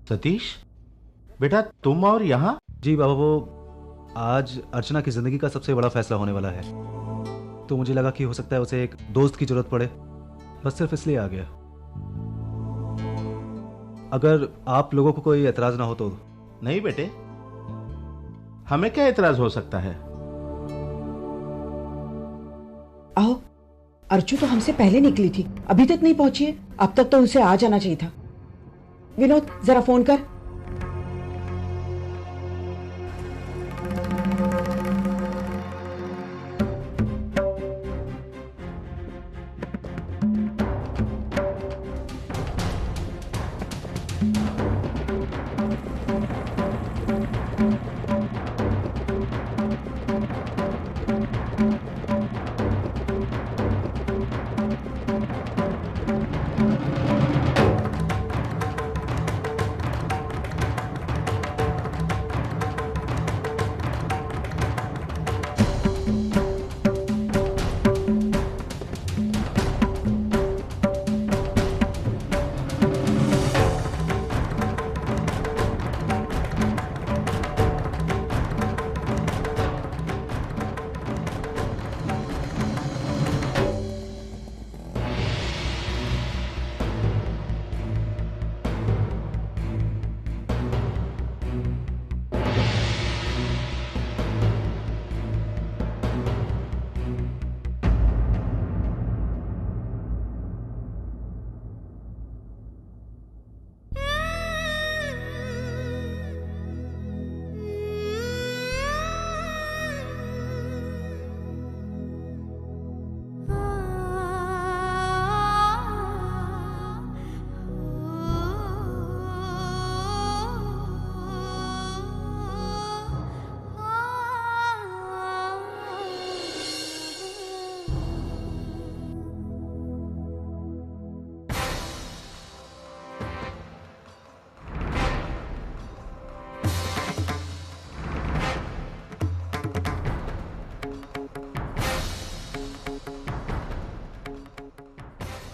सतीश, बेटा तुम और यहाँ? जी बाबा, वो आज अर्चना की जिंदगी का सबसे बड़ा फैसला होने वाला है, तो मुझे लगा कि हो सकता है उसे एक दोस्त की जरूरत पड़े, बस सिर्फ इसलिए आ गया। अगर आप लोगों को कोई एतराज ना हो तो। नहीं बेटे, हमें क्या एतराज हो सकता है? आओ, अर्चू तो हमसे पहले निकली थी, अभी तक नहीं पहुंची है। अब तक तो उसे आ जाना चाहिए था। विनोद, जरा फोन कर।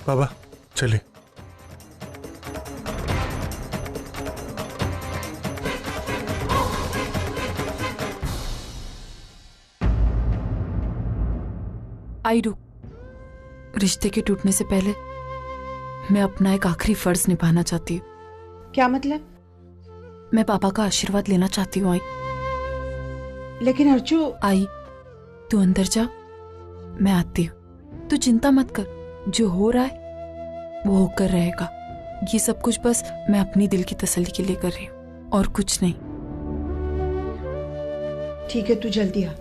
बाबा चलिए। आई रुक, रिश्ते के टूटने से पहले मैं अपना एक आखिरी फर्ज निभाना चाहती हूँ। क्या मतलब? मैं पापा का आशीर्वाद लेना चाहती हूँ। आई, लेकिन अर्चू। आई, तू अंदर जा, मैं आती हूँ। तू चिंता मत कर, जो हो रहा है वो होकर रहेगा। ये सब कुछ बस मैं अपनी दिल की तसल्ली के लिए कर रही हूँ, और कुछ नहीं। ठीक है, तू जल्दी आ,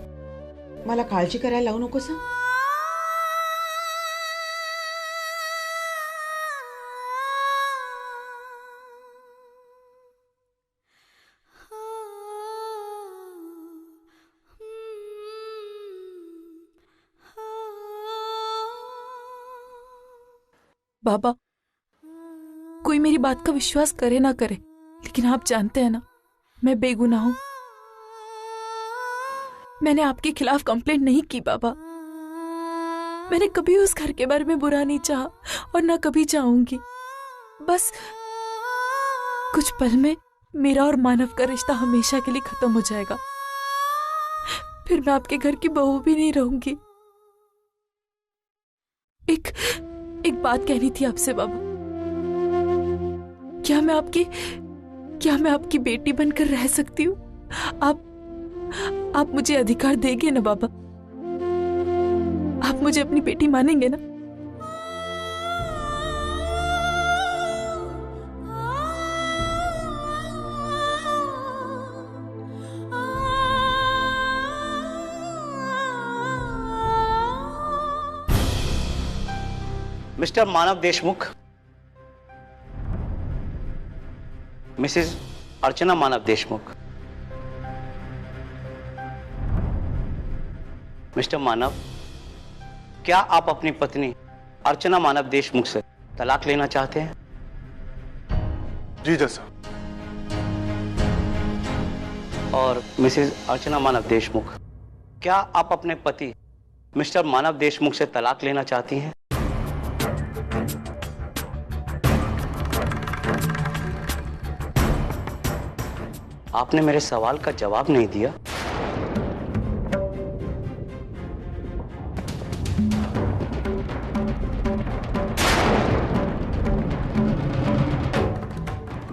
मला काळजी करायला लावू नकोस हं? बाबा, कोई मेरी बात का विश्वास करे ना करे, लेकिन आप जानते हैं ना, मैं बेगुनाह हूं। मैंने आपके खिलाफ कंप्लेंट नहीं की बाबा। मैंने कभी उस घर के बारे में बुरा नहीं चाहा, और ना कभी चाहूंगी। बस कुछ पल में मेरा और मानव का रिश्ता हमेशा के लिए खत्म हो जाएगा। फिर मैं आपके घर की बहू भी नहीं रहूंगी। एक बात कहनी थी आपसे बाबा। क्या मैं आपकी बेटी बनकर रह सकती हूँ? आप मुझे अधिकार देंगे ना बाबा? आप मुझे अपनी बेटी मानेंगे ना? मिस्टर मानव देशमुख, मिसेस अर्चना मानव देशमुख। मिस्टर मानव, क्या आप अपनी पत्नी अर्चना मानव देशमुख से तलाक लेना चाहते हैं? जी जैसा। और मिसेस अर्चना मानव देशमुख, क्या आप अपने पति मिस्टर मानव देशमुख से तलाक लेना चाहती हैं? आपने मेरे सवाल का जवाब नहीं दिया।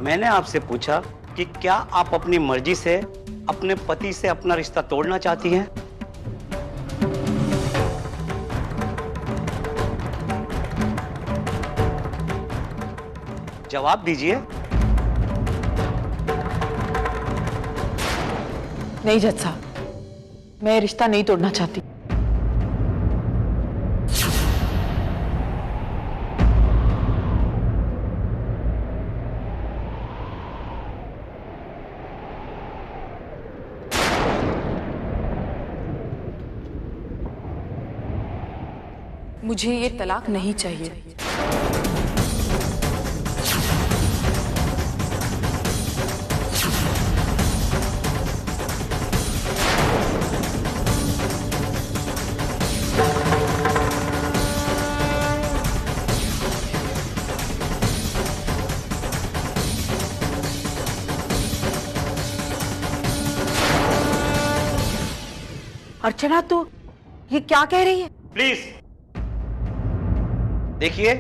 मैंने आपसे पूछा कि क्या आप अपनी मर्जी से अपने पति से अपना रिश्ता तोड़ना चाहती हैं? जवाब दीजिए। नहीं जज साहब, मैं रिश्ता नहीं तोड़ना चाहती। मुझे ये तलाक नहीं चाहिए। अर्चना, तो ये क्या कह रही है? प्लीज देखिए,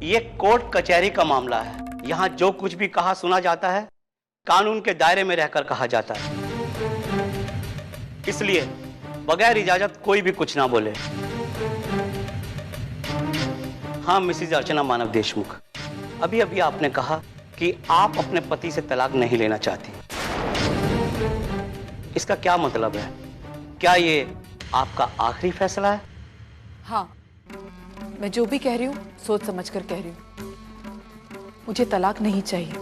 ये कोर्ट कचहरी का मामला है। यहां जो कुछ भी कहा सुना जाता है कानून के दायरे में रहकर कहा जाता है, इसलिए बगैर इजाजत कोई भी कुछ ना बोले। हाँ मिसेज अर्चना मानव देशमुख, अभी अभी आपने कहा कि आप अपने पति से तलाक नहीं लेना चाहती। इसका क्या मतलब है? क्या ये आपका आखिरी फैसला है? हाँ, मैं जो भी कह रही हूँ सोच समझ कर कह रही हूँ। मुझे तलाक नहीं चाहिए।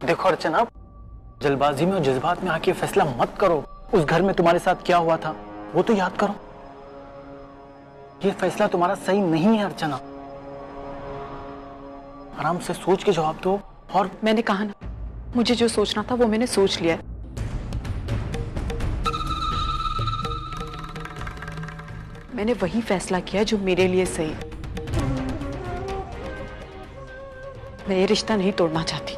देखो अर्चना, जल्दबाजी में और जज्बात में आके फैसला मत करो। उस घर में तुम्हारे साथ क्या हुआ था वो तो याद करो। ये फैसला तुम्हारा सही नहीं है अर्चना। आराम से सोच के जवाब दो। और मैंने कहा ना, मुझे जो सोचना था वो मैंने सोच लिया है। मैंने वही फैसला किया जो मेरे लिए सही है। मैं ये रिश्ता नहीं तोड़ना चाहती।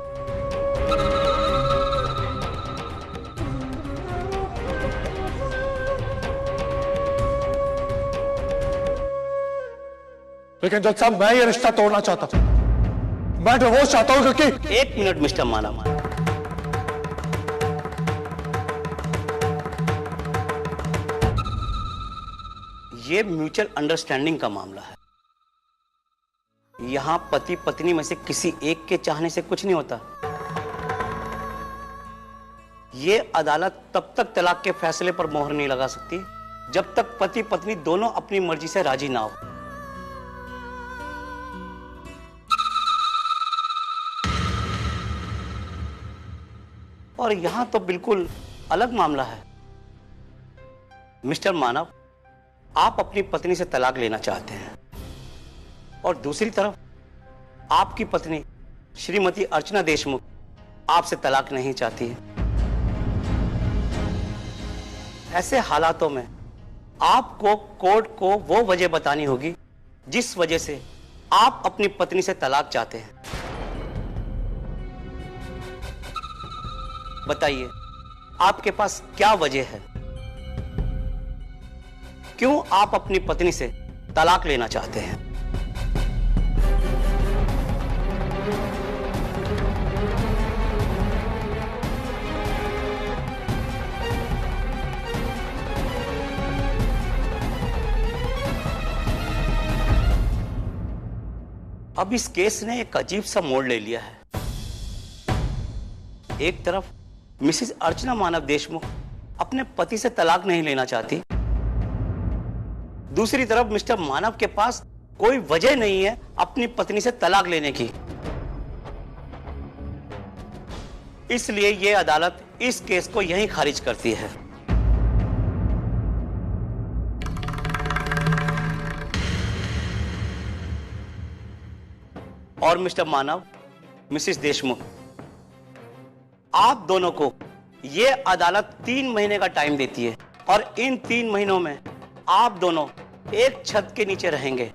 लेकिन जज साहब, मैं ये रिश्ता तोड़ना चाहता था। मैं डिवोर्स चाहता हूं क्योंकि... एक मिनट मिस्टर मानव, ये म्यूचुअल अंडरस्टैंडिंग का मामला है। यहां पति पत्नी में से किसी एक के चाहने से कुछ नहीं होता। ये अदालत तब तक तलाक के फैसले पर मोहर नहीं लगा सकती जब तक पति पत्नी दोनों अपनी मर्जी से राजी ना हो। और यहां तो बिल्कुल अलग मामला है। मिस्टर मानव, आप अपनी पत्नी से तलाक लेना चाहते हैं और दूसरी तरफ आपकी पत्नी श्रीमती अर्चना देशमुख आपसे तलाक नहीं चाहती है। ऐसे हालातों में आपको कोर्ट को वो वजह बतानी होगी जिस वजह से आप अपनी पत्नी से तलाक चाहते हैं। बताइए, आपके पास क्या वजह है? क्यों आप अपनी पत्नी से तलाक लेना चाहते हैं? अब इस केस ने एक अजीब सा मोड़ ले लिया है। एक तरफ मिसेस अर्चना मानव देशमुख अपने पति से तलाक नहीं लेना चाहती, दूसरी तरफ मिस्टर मानव के पास कोई वजह नहीं है अपनी पत्नी से तलाक लेने की। इसलिए यह अदालत इस केस को यहीं खारिज करती है। और मिस्टर मानव, मिसेस देशमुख, आप दोनों को ये अदालत 3 महीने का टाइम देती है और इन 3 महीनों में आप दोनों एक छत के नीचे रहेंगे।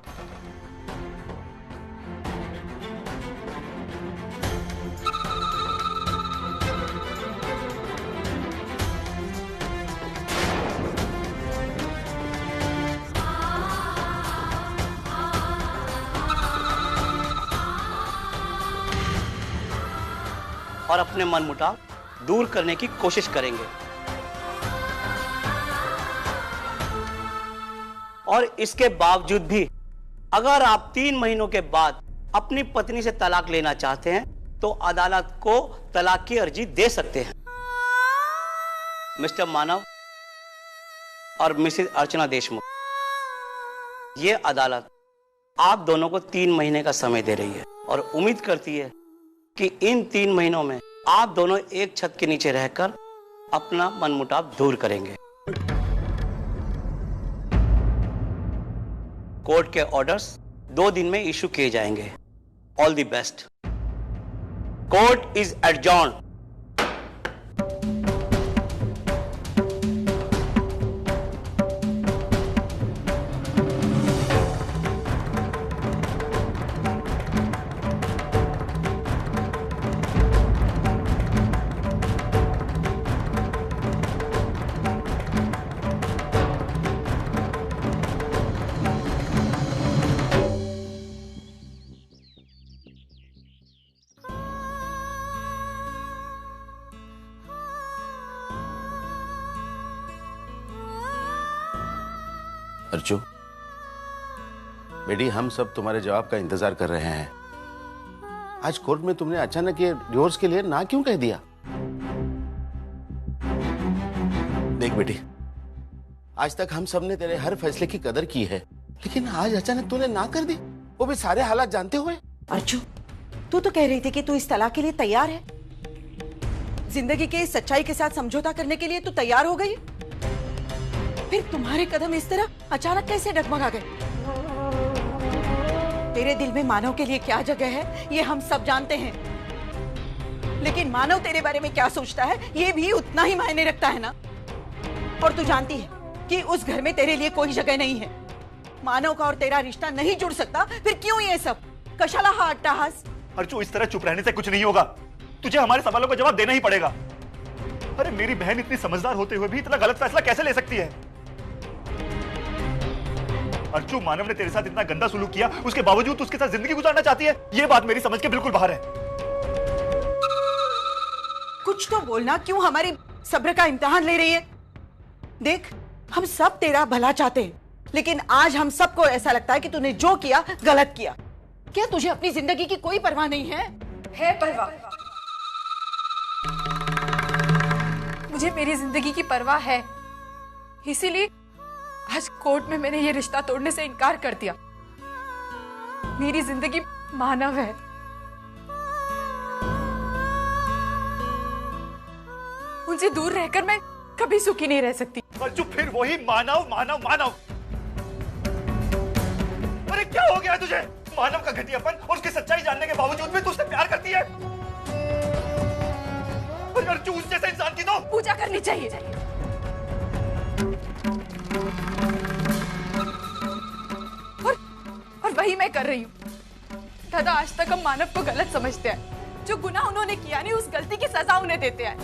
और अपने मनमुटाव दूर करने की कोशिश करेंगे। और इसके बावजूद भी अगर आप 3 महीनों के बाद अपनी पत्नी से तलाक लेना चाहते हैं तो अदालत को तलाक की अर्जी दे सकते हैं। मिस्टर मानव और मिसेस अर्चना देशमुख, ये अदालत आप दोनों को 3 महीने का समय दे रही है और उम्मीद करती है कि इन 3 महीनों में आप दोनों एक छत के नीचे रहकर अपना मनमुटाव दूर करेंगे। कोर्ट के ऑर्डर्स 2 दिन में इशू किए जाएंगे। All the best. Court is adjourned. Archu बेटी, हम सब तुम्हारे जवाब का इंतजार कर रहे हैं। आज कोर्ट में तुमने अचानक ये डिवोर्स के लिए ना क्यों कह दिया? देख बेटी, आज तक हम सब ने तेरे हर फैसले की कदर की है, लेकिन आज अचानक तूने ना कर दी, वो भी सारे हालात जानते हुए। अर्चू, तू तो कह रही थी कि तू इस तलाक के लिए तैयार है। जिंदगी के सच्चाई के साथ समझौता करने के लिए तू तैयार हो गई, फिर तुम्हारे कदम इस तरह अचानक कैसे डगमगा गए? तेरे दिल में मानव के लिए क्या जगह है ये हम सब जानते हैं, लेकिन मानव तेरे बारे में क्या सोचता है ये भी उतना ही मायने रखता है ना। और तू जानती है कि उस घर में तेरे लिए कोई जगह नहीं है। मानव का और तेरा रिश्ता नहीं जुड़ सकता, फिर क्यों ये सब? कशाला हा अट्टाहास? अर्चू, इस तरह चुप रहने से कुछ नहीं होगा। तुझे हमारे सवालों का जवाब देना ही पड़ेगा। अरे मेरी बहन इतनी समझदार होते हुए भी इतना गलत फैसला कैसे ले सकती है? अर्चू, मानव ने तेरे साथ इतना गंदा सुलूक किया, उसके बावजूद उसके साथ जिंदगी गुजारना चाहती है। ये बात मेरी समझ के बिल्कुल बाहर है। कुछ तो बोलना, क्यों हमारी सब्र का इम्तिहान ले रही है? देख, हम सब तेरा भला चाहते हैं, लेकिन आज हम सबको ऐसा लगता है कि तूने जो किया गलत किया। क्या तुझे अपनी जिंदगी की कोई परवाह नहीं है? है परवाह। मुझे मेरी जिंदगी की परवाह है, इसीलिए आज कोर्ट में मैंने ये रिश्ता तोड़ने से इनकार कर दिया। मेरी जिंदगी मानव है। उनसे दूर रहकर मैं कभी सुखी नहीं रह सकती। अर्चू, फिर वही मानव मानव मानव। अरे क्या हो गया तुझे? मानव का घटियापन और उसकी सच्चाई जानने के बावजूद भी तू उससे प्यार करती है। अरे अर्चू, उस जैसे इंसान की तो पूजा करनी चाहिए। और वही मैं कर रही हूँ। दादा, आज तक हम मानव को गलत समझते हैं। जो गुनाह उन्होंने किया नहीं, उस गलती की सजा उन्हें देते हैं।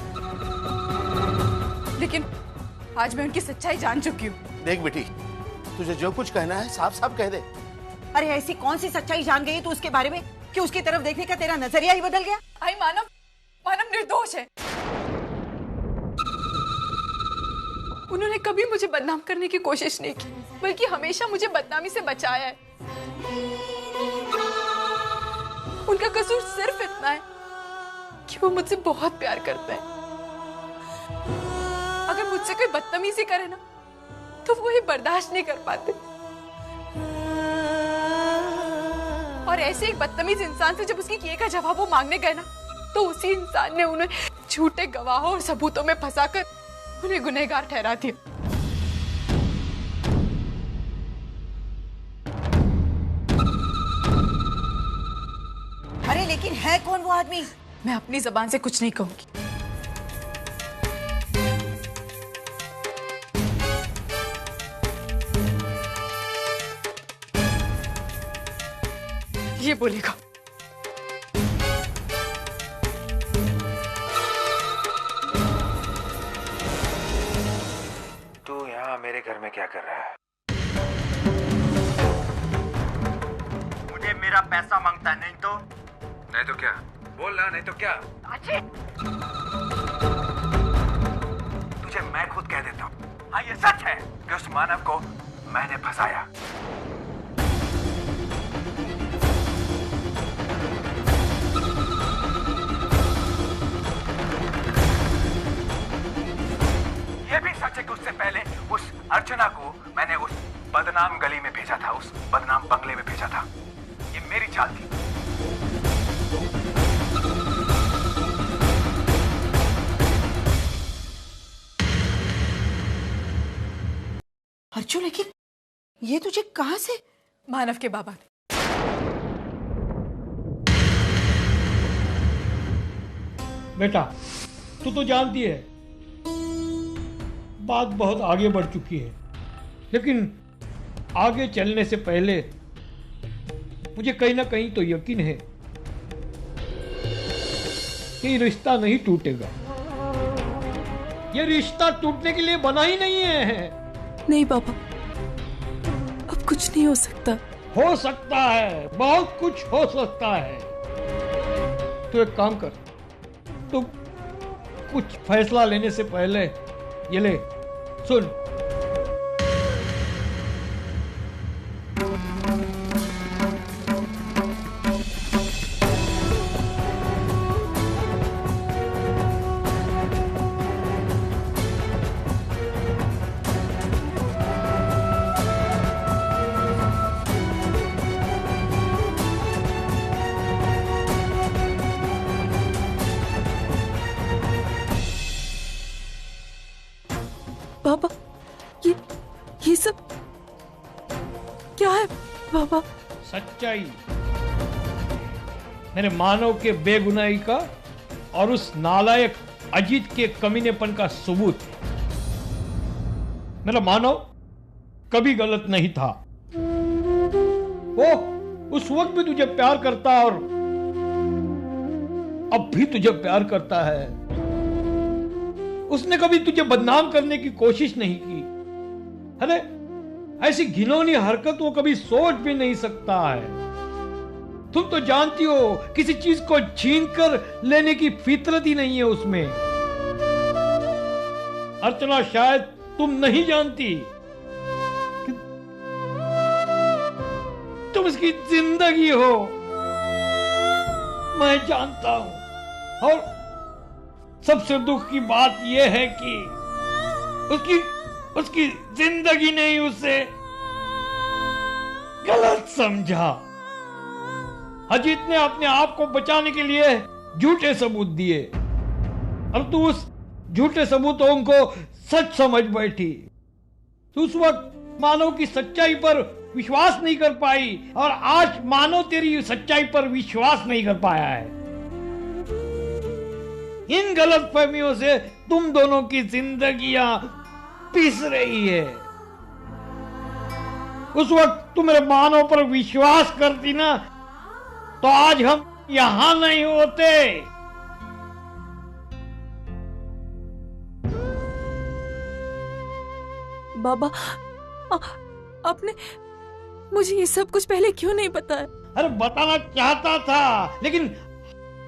लेकिन आज मैं उनकी सच्चाई जान चुकी हूँ। देख बेटी, तुझे जो कुछ कहना है साफ साफ कह दे। अरे ऐसी कौन सी सच्चाई जान गई तू उसके बारे में कि उसकी तरफ देखने का तेरा नजरिया ही बदल गया? आई मानव निर्दोष है। उन्होंने कभी मुझे बदनाम करने की कोशिश नहीं की, बल्कि हमेशा मुझे बदनामी से बचाया है। उनका कसूर सिर्फ इतना है कि वो मुझसे बहुत प्यार करते हैं। अगर मुझसे कोई बदतमीजी करे ना, तो वो ये बर्दाश्त नहीं कर पाते। और ऐसे एक बदतमीज इंसान से जब उसकी किए का जवाब वो मांगने गए ना, तो उसी इंसान ने उन्हें झूठे गवाहों और सबूतों में फंसाकर उन्हें गुनहगार ठहरा दिया। लेकिन है कौन वो आदमी? मैं अपनी जबान से कुछ नहीं कहूंगी। ये बोलेगा। तू यहाँ मेरे घर में क्या कर रहा है? मुझे मेरा पैसा मांगता है, नहीं तो? नहीं तो क्या? बोल ना, नहीं तो क्या? तुझे मैं खुद कह देता हूँ। हाँ, ये सच है कि उस मानव को मैंने फंसाया। ये भी सच है कि उससे पहले उस अर्चना को मैंने उस बदनाम गली में भेजा था, उस बदनाम बंगले में भेजा था। ये मेरी चाल थी। अर्जुन, लेकिन ये तुझे कहां से? मानव के बाबा ने। बेटा, तू तो जानती है बात बहुत आगे बढ़ चुकी है, लेकिन आगे चलने से पहले मुझे कहीं ना कहीं तो यकीन है कि रिश्ता नहीं टूटेगा। ये रिश्ता टूटने के लिए बना ही नहीं है। नहीं पापा, अब कुछ नहीं हो सकता। हो सकता है, बहुत कुछ हो सकता है। तू एक काम कर, तू कुछ फैसला लेने से पहले ये ले, सुन। पापा, ये सब क्या है पापा? सच्चाई, मेरे मानव के बेगुनाही का और उस नालायक अजीत के कमीनेपन का सबूत। मेरा मानव कभी गलत नहीं था। वो उस वक्त भी तुझे प्यार करता और अब भी तुझे प्यार करता है। उसने कभी तुझे बदनाम करने की कोशिश नहीं की। अरे ऐसी घिनौनी हरकत वो कभी सोच भी नहीं सकता है। तुम तो जानती हो, किसी चीज को छीन कर लेने की फितरत ही नहीं है उसमें। अर्चना, शायद तुम नहीं जानती कि तुम इसकी जिंदगी हो। मैं जानता हूं। और सबसे दुख की बात यह है कि उसकी जिंदगी ने ही उसे गलत समझा। अजीत ने अपने आप को बचाने के लिए झूठे सबूत दिए और तू उस झूठे सबूतों को सच समझ बैठी। तू उस वक्त मानव की सच्चाई पर विश्वास नहीं कर पाई और आज मानव तेरी सच्चाई पर विश्वास नहीं कर पाया है। इन गलतफहमियों से तुम दोनों की जिंदगियां पिस रही है। उस वक्त तुम मेरे मानव पर विश्वास करती ना, तो आज हम यहां नहीं होते। बाबा, आपने मुझे ये सब कुछ पहले क्यों नहीं बताया? अरे बताना चाहता था, लेकिन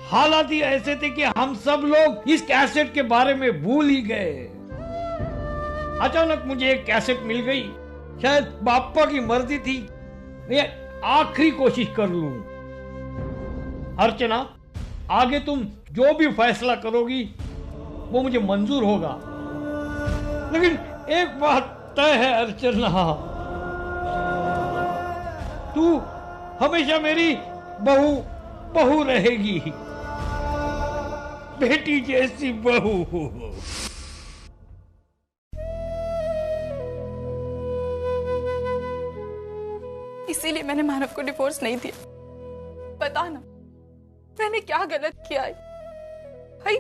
हालात ही ऐसे थे कि हम सब लोग इस कैसेट के बारे में भूल ही गए। अचानक मुझे एक कैसेट मिल गई। शायद बापा की मर्जी थी मैं आखिरी कोशिश कर लूं। अर्चना, आगे तुम जो भी फैसला करोगी वो मुझे मंजूर होगा, लेकिन एक बात तय है अर्चना, तू हमेशा मेरी बहू रहेगी, बेटी जैसी बहू। इसीलिए मैंने मानव को डिवोर्स नहीं दिया। बता ना, मैंने क्या गलत किया है? भाई,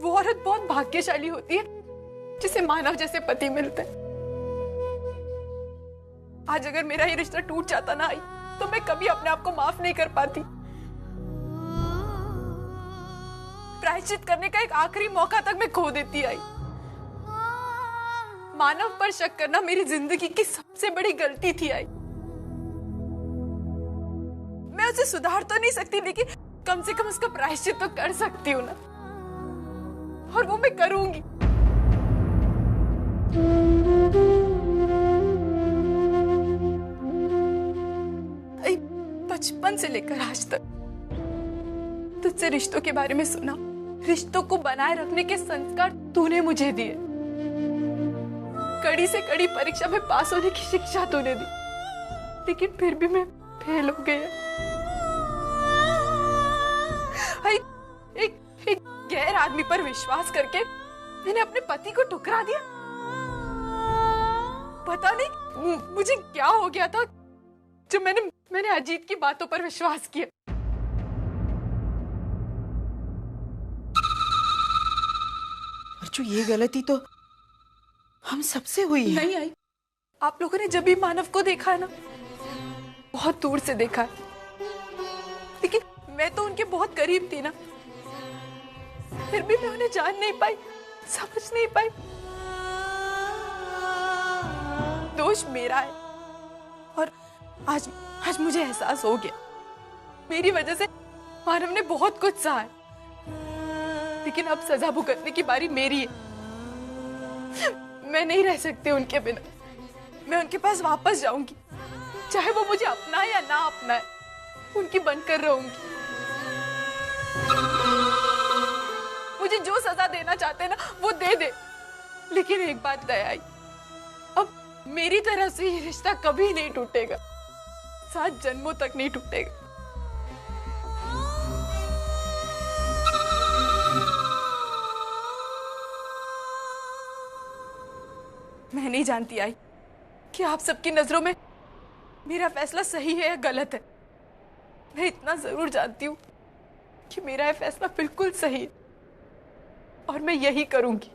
वो औरत बहुत भाग्यशाली होती है जिसे मानव जैसे पति मिलते हैं। आज अगर मेरा ये रिश्ता टूट जाता ना आई, तो मैं कभी अपने आप को माफ नहीं कर पाती। प्रायश्चित करने का एक आखिरी मौका तक मैं खो देती आई। मानव पर शक करना मेरी जिंदगी की सबसे बड़ी गलती थी आई। मैं उसे सुधार तो नहीं सकती, लेकिन कम से कम उसका प्रायश्चित तो कर सकती हूँ ना, और वो मैं करूंगी। बचपन से लेकर आज तक तुझसे रिश्तों के बारे में सुना, रिश्तों को बनाए रखने के संस्कार तूने मुझे दिए, कड़ी से कड़ी परीक्षा में पास होने की शिक्षा तूने दी, लेकिन फिर भी मैं फेल हो गया। एक गैर आदमी पर विश्वास करके मैंने अपने पति को ठुकरा दिया। पता नहीं मुझे क्या हो गया था जो मैंने अजीत की बातों पर विश्वास किया। अर्चू, ये गलती तो हम सबसे हुई है। नहीं आई, आप लोगों ने जब भी मानव को देखा है ना, बहुत दूर से देखा है, लेकिन मैं तो उनके बहुत करीब थी ना, फिर भी मैं उन्हें जान नहीं पाई, समझ नहीं पाई। दोष मेरा है, और आज मुझे एहसास हो गया, मेरी वजह से मानव ने बहुत कुछ सहा है, लेकिन अब सजा भुगतने की बारी मेरी है। मैं नहीं रह सकती उनके बिना, मैं उनके पास वापस जाऊंगी, चाहे वो मुझे अपनाए या ना अपनाए, उनकी बनकर रहूंगी। मुझे जो सजा देना चाहते हैं ना, वो दे दे, लेकिन एक बात तय आई, अब मेरी तरफ से ये रिश्ता कभी नहीं टूटेगा, 7 जन्मों तक नहीं टूटेगा। मैं नहीं जानती आई कि आप सबकी नजरों में मेरा फैसला सही है या गलत है। मैं इतना जरूर जानती हूँ कि मेरा यह फैसला बिल्कुल सही है, और मैं यही करूंगी।